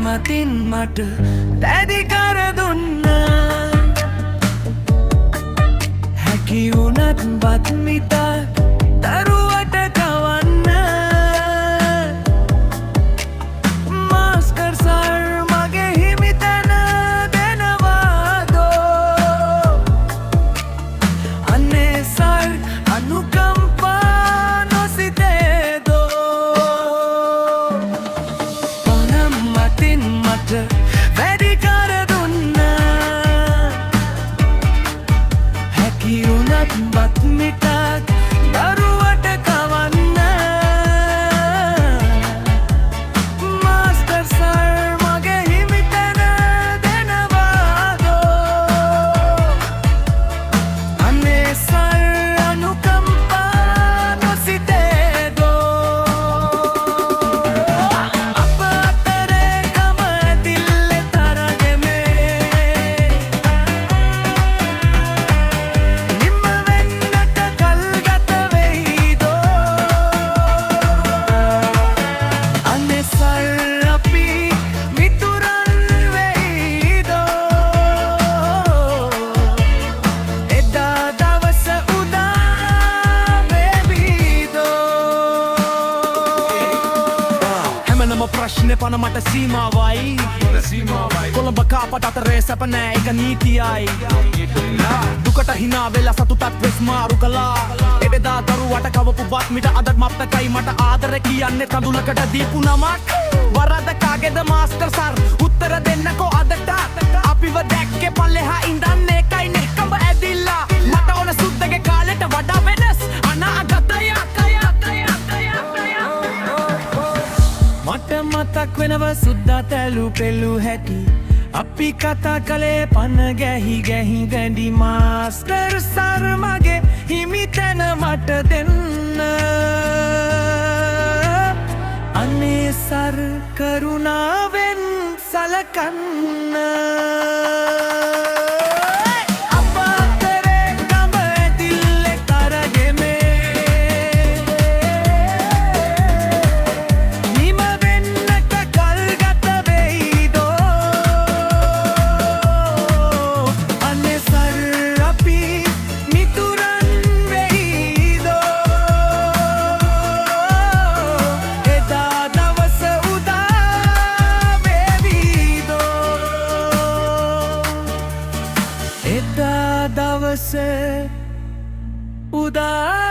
මතින් මට දැඩි කර දුන්න හැකි වුණත් බත් මිතක් දරුවට කවන්න මාස්ටර් සර් මගේ හිමි තැන දෙනවාදෝ අනේ සර් අනුකම්පා නොසිතේදෝ පනම් මතින් මට වැඩි කර දුන්න හැකි වුණත් බත් මිටක් දරුවට කවන්න මාස්ටර් සර් මගේ හිමි තැන දෙනවාදෝ අනේ සර් අනුකම්පා නොසිතේදෝ අප අතරේ කම ඇතිල්ලේ තරගෙමේ නිම්ම වෙන්නට කල් ගත වෙයිදෝ අනේ සර් අපි මිතුරන් වෙයිදෝ එදා දවස උදා වේවිදෝ හැමනම ප්‍රශ්නේ පන මට සීමාවයි කොළඹ කාපට අතරේ සැප නෑ එක නීතියයි දුකට හිනා වෙලා සතුටත් වෙස් මාරු කළා එදා දරුවට කවපු බත් මිට අදත් මත්තකයි මට ආදර කියන්නේ තඳුලකට දීපු නමක් වරද කාගේද මාස්ටර් සර් උත්තර දෙන්නකෝ අදට අපිව දැක්කේ පල්ලෙහා ඉඳන් ඒකයි නෙකඹ ඇදිලා මට ඕන සුද්දගේ කාලෙට වඩා වෙනස් අනාගතයක් මට මතක් වෙනව සුද්දා තැලු පෙල්ලු හැටි අපි කතා කළේ පන ගැහි ගැහි දැඩි මාස්ටර් සර් මගේ හිමි තැන මට දෙන්න අනේ සර් කරුණාවෙන් සලකන්න අප අතරේ ගම ඇතිල්ලේ තරගෙමේ නිම වෙන්නට කල් ගත වෙයිදෝ අනේ සර් අපි මිතුරන් වෙයිදෝ එදා දවස උදා වේවිදෝ එදා දවස උදා